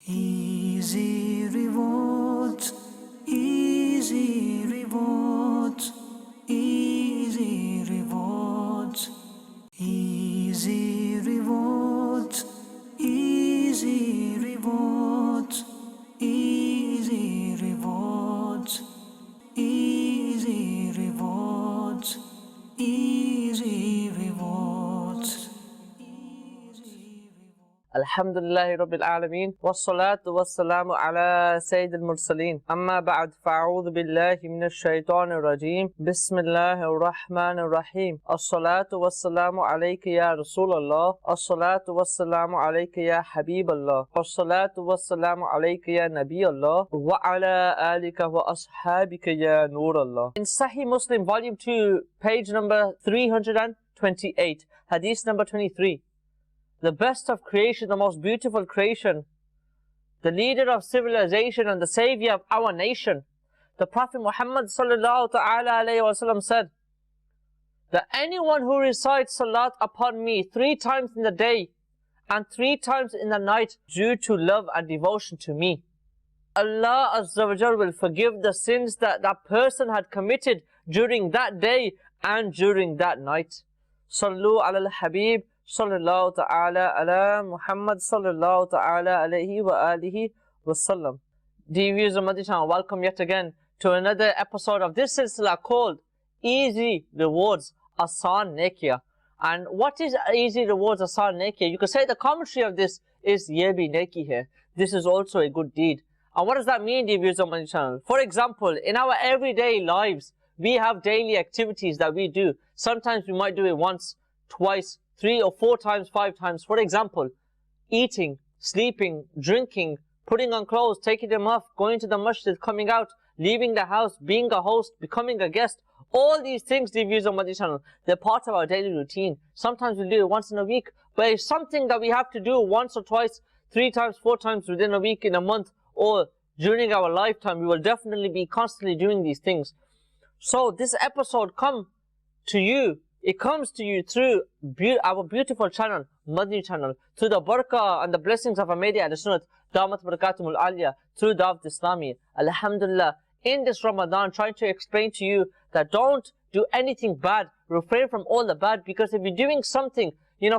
Easy rewards, easy rewards, easy rewards, easy rewards, easy rewards, easy rewards, easy rewards, easy rewards. Alhamdulillahi Rabbil Alameen. Wassalatu wassalamu ala Sayyidil Mursaleen. Amma ba'd, fa'a'udhu billahi minash shaitanir rajeem. Bismillahir rahmanir rahim. As-salatu wassalamu alayka ya Rasulallah. As-salatu wassalamu alayka ya Habiballah. As-salatu wassalamu alayka ya Nabiyallah. Wa ala alika wa ashabika ya Nurallah. In Sahih Muslim, volume 2, page number 328, hadith number 23. The best of creation, the most beautiful creation, the leader of civilization and the savior of our nation, the Prophet Muhammad sallallahu ta'ala alayhi wa sallam said that anyone who recites salat upon me 3 times in the day and 3 times in the night due to love and devotion to me, Allah Azza wa Jal will forgive the sins that that person had committed during that day and during that night. Sallu ala al-Habib sallallahu ta'ala ala Muhammad sallallahu ta'ala alayhi wa alihi wasallam. Dear viewers of Madani Channel, welcome yet again to another episode of this silsila called Easy Rewards Asan Nekiya. And what is Easy Rewards Asan Nekiya? You could say the commentary of this is Ye bhi neki hai. This is also a good deed. And what does that mean, dear viewers of Madani Channel? For example, in our everyday lives, we have daily activities that we do. Sometimes we might do it once, twice, 3 or 4 times, 5 times. For example, eating, sleeping, drinking, putting on clothes, taking them off, going to the masjid, coming out, leaving the house, being a host, becoming a guest. All these things, dear viewers on Madani Channel, they're part of our daily routine. Sometimes we do it once in a week, but it's something that we have to do once or twice, 3 times, 4 times within a week, in a month, or during our lifetime. We will definitely be constantly doing these things. So this episode comes to you through our beautiful channel, Madani Channel, through the barakah and the blessings of Ahmadiyya and the Sunnah, Damat Barakatumul Aliyah, through Dawat Islami. Alhamdulillah, in this Ramadan, trying to explain to you that don't do anything bad, refrain from all the bad, because if you're doing something,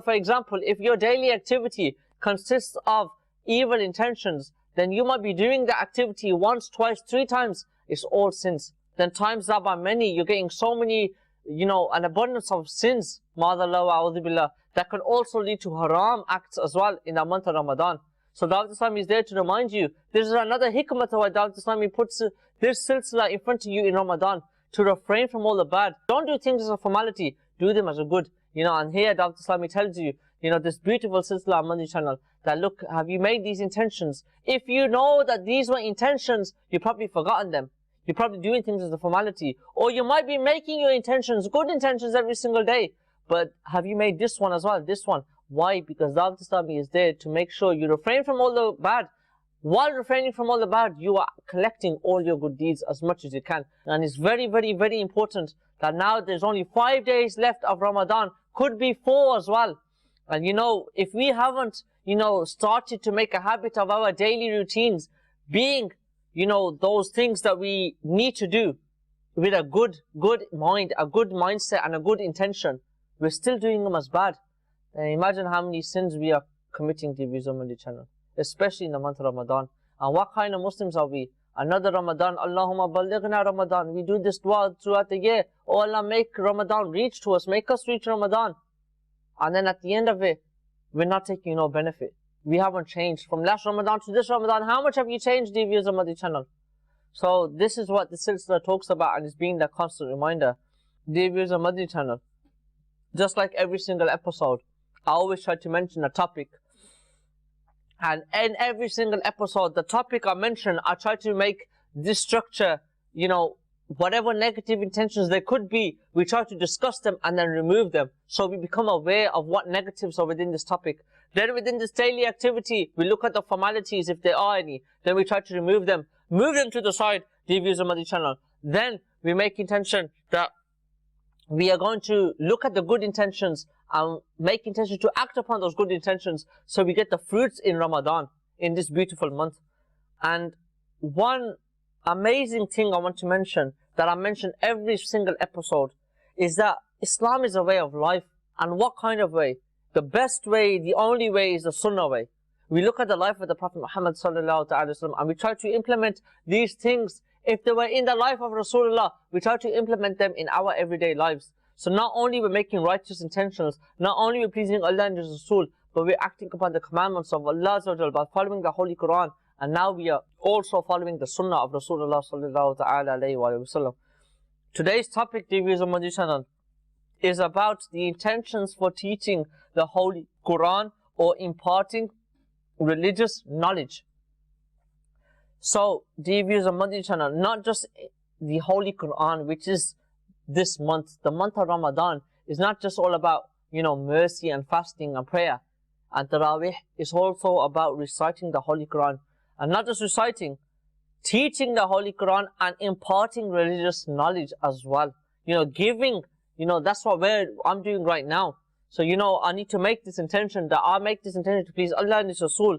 for example, if your daily activity consists of evil intentions, then you might be doing the activity once, twice, 3 times, it's all sins. Then times that by many, you're getting so many, an abundance of sins, that can also lead to haram acts as well in the month of Ramadan. So Dawat Islami is there to remind you. This is another hikmah why Dawat Islami puts this silsila in front of you in Ramadan, to refrain from all the bad. Don't do things as a formality, do them as a good. And here Dawat Islami tells you, this beautiful silsila on Madani Channel, that look, have you made these intentions? If you know that these were intentions, you've probably forgotten them. You're probably doing things as a formality. Or you might be making your intentions, good intentions every single day. But have you made this one as well? This one. Why? Because Dawat Islami is there to make sure you refrain from all the bad. While refraining from all the bad, you are collecting all your good deeds as much as you can. And it's very, very, very important that now there's only 5 days left of Ramadan. Could be 4 as well. And if we haven't, started to make a habit of our daily routines being those things that we need to do with a good mind, a good mindset and a good intention, we're still doing them as bad. And imagine how many sins we are committing to viewers on Madani Channel, especially in the month of Ramadan. And what kind of Muslims are we? Another Ramadan, Allahumma ballighna Ramadan. We do this dua throughout the year. Oh Allah, make Ramadan reach to us, make us reach Ramadan. And then at the end of it, we're not taking no benefit. We haven't changed. From last Ramadan to this Ramadan, how much have you changed, dear viewers on Madani Channel? So this is what the silsila talks about, and it's being that constant reminder. Dear viewers on Madani Channel, just like every single episode, I always try to mention a topic. And in every single episode, the topic I mention, I try to make this structure, whatever negative intentions there could be, we try to discuss them and then remove them. So we become aware of what negatives are within this topic. Then within this daily activity, we look at the formalities, if there are any. Then we try to remove them to the side, dear viewers of Madani Channel. Then we make intention that we are going to look at the good intentions and make intention to act upon those good intentions, so we get the fruits in Ramadan. in this beautiful month. And one amazing thing I want to mention, that I mention every single episode, is that Islam is a way of life. And what kind of way? The best way, the only way, is the Sunnah way. We look at the life of the Prophet Muhammad sallallahu alaihi wasallam and we try to implement these things. If they were in the life of Rasulullah, we try to implement them in our everyday lives. So not only we're making righteous intentions, not only we're pleasing Allah and His Rasul, but we're acting upon the commandments of Allah by following the Holy Quran. And now we are also following the Sunnah of Rasulullah sallallahu alaihi wasallam. Today's topic, dear viewers of Madani Channel, is about the intentions for teaching the Holy Quran or imparting religious knowledge. So, dear viewers of Madani Channel, not just the Holy Quran, which is this month, the month of Ramadan, is not just all about, mercy and fasting and prayer. And Tarawih is also about reciting the Holy Quran. And not just reciting, teaching the Holy Quran and imparting religious knowledge as well. Giving, that's what I'm doing right now. So, I need to make this intention, that I make this intention to please Allah and His Rasul,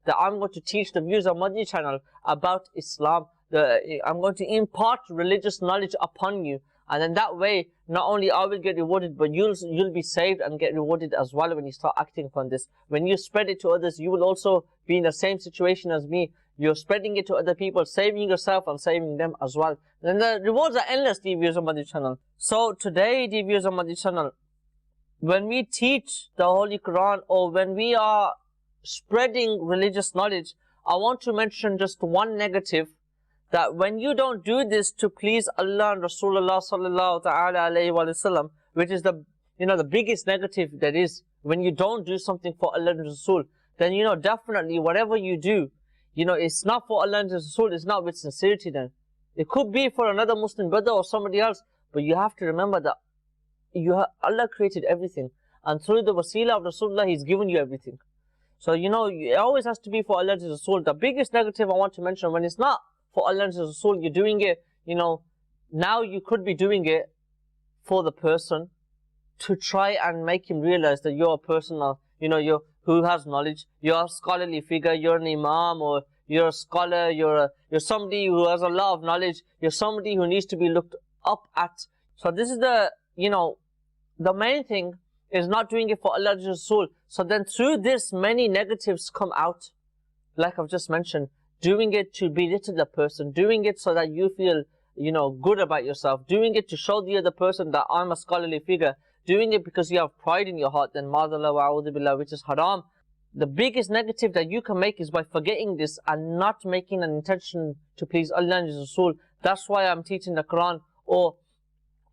that I'm going to teach the viewers of Madani Channel about Islam. I'm going to impart religious knowledge upon you. And then that way, not only I will get rewarded, but you'll be saved and get rewarded as well when you start acting upon this. When you spread it to others, you will also be in the same situation as me. You're spreading it to other people, saving yourself and saving them as well. And the rewards are endless, dear viewers of Madani Channel. So today, dear viewers of Madani Channel, when we teach the Holy Quran or when we are spreading religious knowledge, I want to mention just one negative, that when you don't do this to please Allah and Rasulullah sallallahu alaihi wasallam, which is the biggest negative that is, when you don't do something for Allah and Rasul, then definitely whatever you do, it's not for Allah and Rasul, it's not with sincerity then. It could be for another Muslim brother or somebody else, but you have to remember that Allah created everything, and through the wasila of Rasulullah, He's given you everything. So, it always has to be for Allah and Rasul. The biggest negative I want to mention, when it's not for Allah and Rasul, you're doing it, now you could be doing it for the person to try and make him realize that you're a person, who has knowledge, you're a scholarly figure, you're an imam, or you're a scholar, you're somebody who has a lot of knowledge, you're somebody who needs to be looked up at. So this is the main thing, is not doing it for Allah and Rasul. So then through this, many negatives come out, like I've just mentioned. Doing it to belittle the person, doing it so that you feel, good about yourself, doing it to show the other person that I'm a scholarly figure, doing it because you have pride in your heart, then madallah wa a'udhu billah, which is haram. The biggest negative that you can make is by forgetting this and not making an intention to please Allah and His Rasul. That's why I'm teaching the Quran, or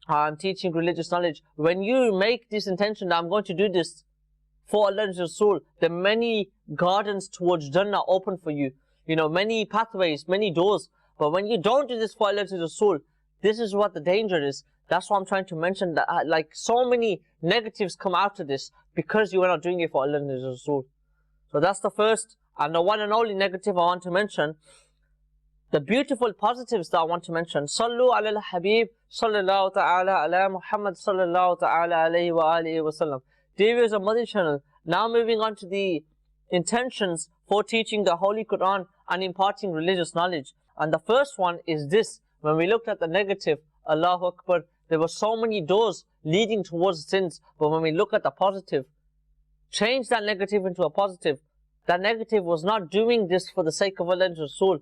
I'm teaching religious knowledge. When you make this intention that I'm going to do this for Allah and His Rasul, then many gardens towards Jannah open for you. Many pathways, many doors. But when you don't do this for Allah and His Rasul, this is what the danger is. That's why I'm trying to mention that, so many negatives come out of this because you are not doing it for Allah and His Rasul. So that's the first and the one and only negative I want to mention. The beautiful positives that I want to mention. Sallu ala al-Habib sallallahu ta'ala ala Muhammad sallallahu ta'ala alayhi wa alihi wa sallam. Dear viewers of Madani Channel, now moving on to the intentions for teaching the Holy Quran and imparting religious knowledge. And the first one is this. When we looked at the negative, Allahu Akbar, there were so many doors leading towards sins. But when we look at the positive, change that negative into a positive. That negative was not doing this for the sake of Allah and Rasul.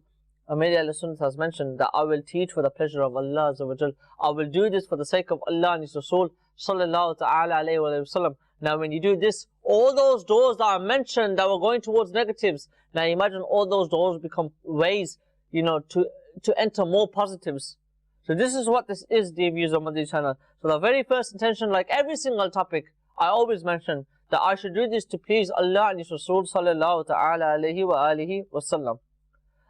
Amir al-Sunnah has mentioned that I will teach for the pleasure of Allah Azza wa Jal. I will do this for the sake of Allah and His Rasul sallallahu ta'ala alayhi wa sallam. Now when you do this, all those doors that I mentioned that were going towards negatives, now imagine all those doors become ways, to enter more positives. So this is what this is, dear viewers of Madani Channel. So the very first intention, like every single topic, I always mention that I should do this to please Allah and His Rasul sallallahu ta'ala alayhi wa alihi wa sallam.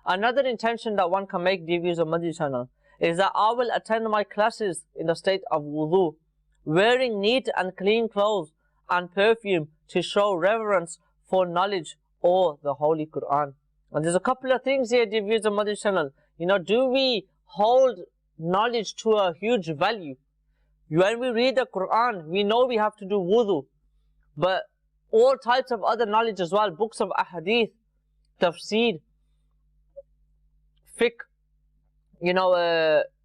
Another intention that one can make, dear viewers of Madani Channel, is that I will attend my classes in the state of wudu, wearing neat and clean clothes and perfume to show reverence for knowledge or the Holy Quran. And there's a couple of things here, dear viewers of Madani Channel. Do we hold knowledge to a huge value? When we read the Quran, we know we have to do wudu, but all types of other knowledge as well, books of ahadith, tafsir, fiqh,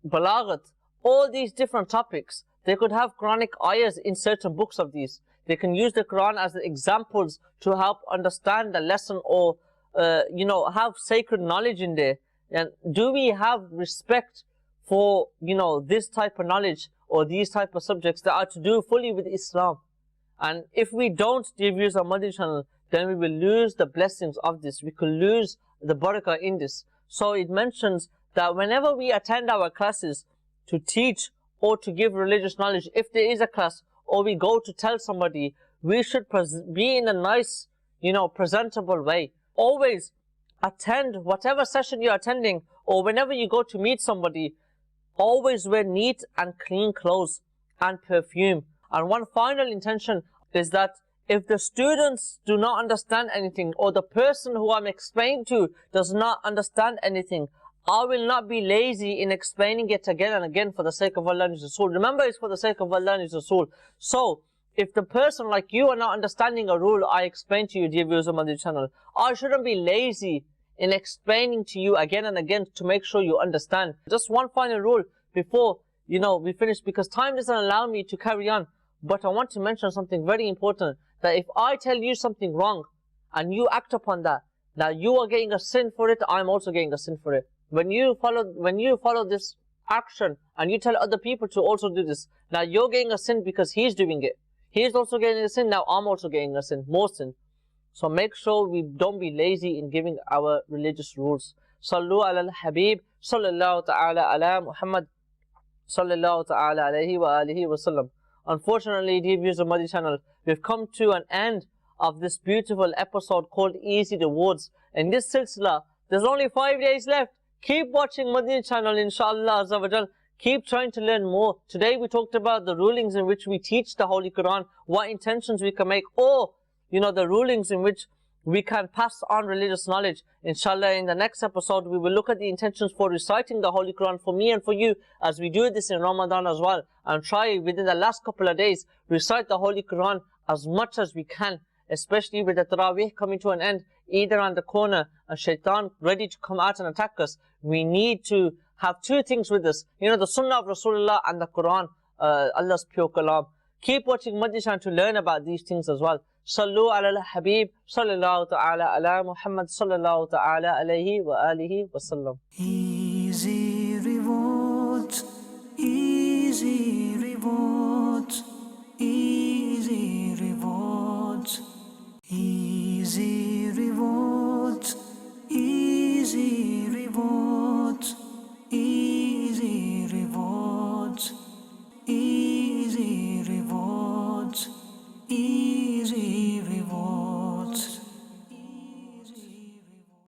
balaghat, all these different topics. They could have Quranic ayahs in certain books of these. They can use the Quran as examples to help understand the lesson, or have sacred knowledge in there. And do we have respect for this type of knowledge or these type of subjects that are to do fully with Islam? And if we don't, dear viewers on Madani Channel, then we will lose the blessings of this. We could lose the barakah in this. So it mentions that whenever we attend our classes to teach or to give religious knowledge, if there is a class or we go to tell somebody, we should be in a nice, presentable way. Always attend whatever session you're attending, or whenever you go to meet somebody, always wear neat and clean clothes and perfume. And one final intention is that if the students do not understand anything, or the person who I'm explaining to does not understand anything, I will not be lazy in explaining it again and again for the sake of Allah and His Rasul. Remember, it's for the sake of Allah and His Rasul. So, if the person like you are not understanding a rule I explain to you, dear viewers of Madani Channel, I shouldn't be lazy in explaining to you again and again to make sure you understand. Just one final rule before, we finish, because time doesn't allow me to carry on. But I want to mention something very important, that if I tell you something wrong and you act upon that, now you are getting a sin for it, I'm also getting a sin for it. When you follow this action and you tell other people to also do this, now you're getting a sin because he's doing it. He's also getting a sin, now I'm also getting a sin, more sin. So make sure we don't be lazy in giving our religious rules. Sallu ala al-Habib, sallallahu ta'ala ala Muhammad, sallallahu ta'ala alayhi wa alihi wa sallam. Unfortunately, dear viewers of Madani Channel, we've come to an end of this beautiful episode called Easy Rewards. In this silsila, there's only 5 days left. Keep watching Madani Channel, inshallah azza wa jal. Keep trying to learn more. Today we talked about the rulings in which we teach the Holy Quran, what intentions we can make, or the rulings in which we can pass on religious knowledge. Inshallah, in the next episode, we will look at the intentions for reciting the Holy Quran for me and for you, as we do this in Ramadan as well, and try within the last couple of days, recite the Holy Quran as much as we can, especially with the Taraweeh coming to an end, either on the corner and shaitan ready to come out and attack us. We need to have two things with us, the Sunnah of Rasulullah and the Quran, Allah's pure kalam. Keep watching Madani Channel to learn about these things as well. Sallu ala al-Habib, sallallahu ta'ala ala Muhammad, sallallahu ta'ala alayhi wa alihi wa sallam. Easy rewards, easy rewards, easy rewards, easy rewards, easy rewards, easy rewards, easy rewards, easy